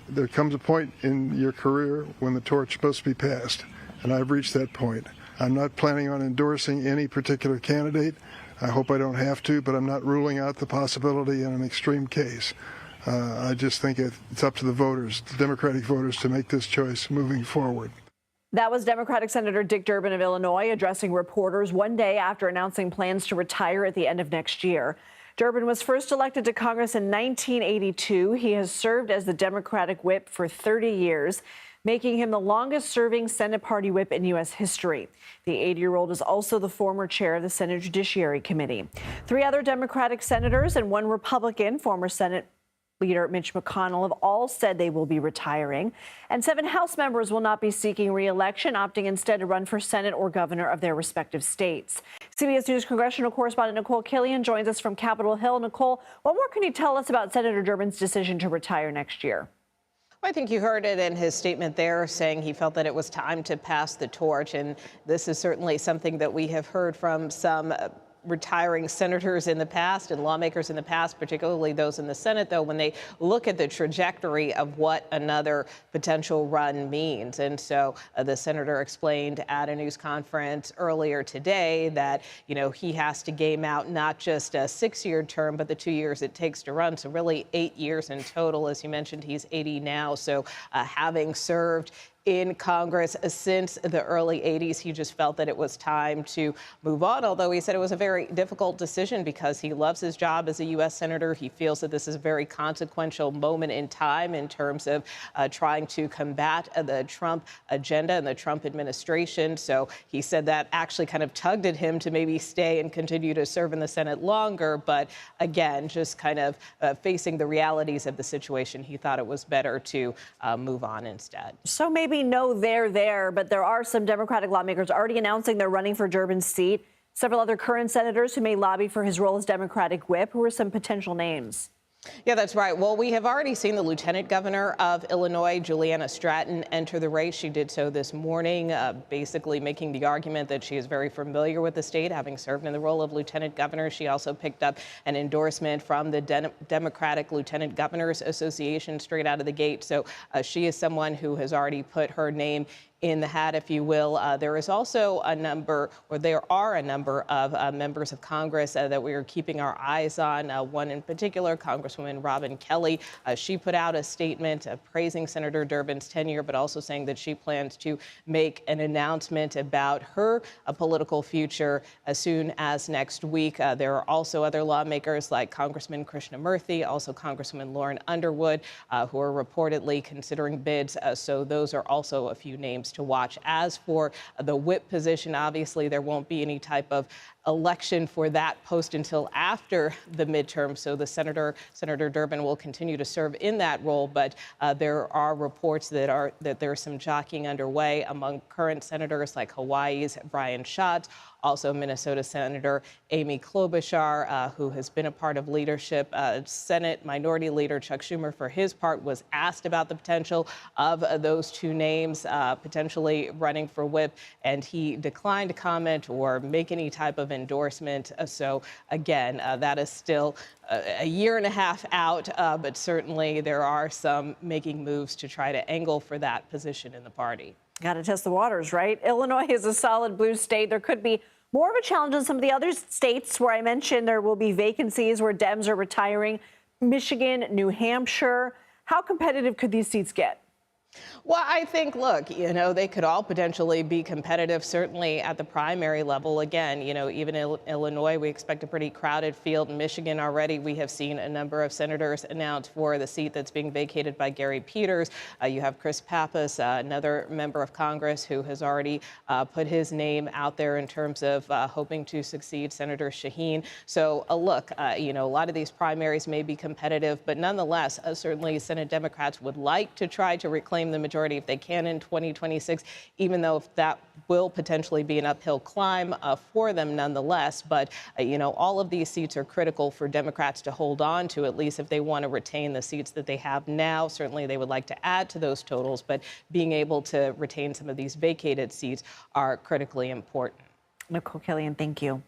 there comes a point in your career when the torch is supposed to be passed, and I've reached that point. I'm not planning on endorsing any particular candidate. I hope I don't have to, but I'm not ruling out the possibility in an extreme case. I just think it's up to the voters, the Democratic voters, to make this choice moving forward. That was Democratic Senator Dick Durbin of Illinois addressing reporters one day after announcing plans to retire at the end of next year. Durbin was first elected to Congress in 1982. He has served as the Democratic whip for 30 years, making him the longest-serving Senate party whip in U.S. history. The 80-year-old is also the former chair of the Senate Judiciary Committee. 3 other Democratic senators and 1 Republican, former Senate Leader Mitch McConnell, have all said they will be retiring. And 7 House members will not be seeking re-election, opting instead to run for Senate or governor of their respective states. CBS News congressional correspondent Nikole Killion joins us from Capitol Hill. Nikole, what more can you tell us about Senator Durbin's decision to retire next year? I think you heard it in his statement there, saying he felt that it was time to pass the torch. And this is certainly something that we have heard from some retiring senators in the past and lawmakers in the past, particularly those in the Senate, though, when they look at the trajectory of what another potential run means. And so the senator explained at a news conference earlier today that, he has to game out not just a 6-year term, but the 2 years it takes to run. So really 8 years in total. As you mentioned, he's 80 now. So having served in Congress since the early 80s. He just felt that it was time to move on, although he said it was a very difficult decision because he loves his job as a U.S. senator. He feels that this is a very consequential moment in time in terms of trying to combat the Trump agenda and the Trump administration. So he said that actually kind of tugged at him to maybe stay and continue to serve in the Senate longer. But again, just kind of facing the realities of the situation, he thought it was better to move on instead. So maybe no they're there, but there are some Democratic lawmakers already announcing they're running for Durbin's seat. Several other current senators who may lobby for his role as Democratic whip. Who are some potential names? Yeah, that's right. Well, we have already seen the lieutenant governor of Illinois, Juliana Stratton, enter the race. She did so this morning, basically making the argument that she is very familiar with the state, having served in the role of lieutenant governor. She also picked up an endorsement from the Democratic Lieutenant Governors Association straight out of the gate. So she is someone who has already put her name in the hat, if you will. There is also a number, or there are a number of members of Congress that we are keeping our eyes on. One in particular, Congresswoman Robin Kelly. She put out a statement praising Senator Durbin's tenure, but also saying that she plans to make an announcement about her political future as soon as next week. There are also other lawmakers like Congressman Krishnamurthy, also Congresswoman Lauren Underwood, who are reportedly considering bids. So those are also a few names to watch. As for the whip position, obviously there won't be any type of election for that post until after the midterm. So the Senator Durbin will continue to serve in that role. But there are reports that there's some jockeying underway among current senators like Hawaii's Brian Schatz, also Minnesota Senator Amy Klobuchar, who has been a part of leadership. Senate Minority Leader Chuck Schumer, for his part, was asked about the potential of those 2 names potentially running for whip, and he declined to comment or make any type of endorsement. So again, that is still a year and a half out, but certainly there are some making moves to try to angle for that position in the party. Got to test the waters, right? Illinois is a solid blue state. There could be more of a challenge in some of the other states where I mentioned there will be vacancies where Dems are retiring. Michigan, New Hampshire. How competitive could these seats get? Well, I think, look, they could all potentially be competitive, certainly at the primary level. Again, even in Illinois, we expect a pretty crowded field. In Michigan already, we have seen a number of senators announced for the seat that's being vacated by Gary Peters. You have Chris Pappas, another member of Congress who has already put his name out there in terms of hoping to succeed Senator Shaheen. So, look, a lot of these primaries may be competitive, but nonetheless, certainly Senate Democrats would like to try to reclaim the majority if they can in 2026, even though if that will potentially be an uphill climb for them nonetheless. But, all of these seats are critical for Democrats to hold on to, at least if they want to retain the seats that they have now. Certainly they would like to add to those totals, but being able to retain some of these vacated seats are critically important. Nikole Killion, thank you.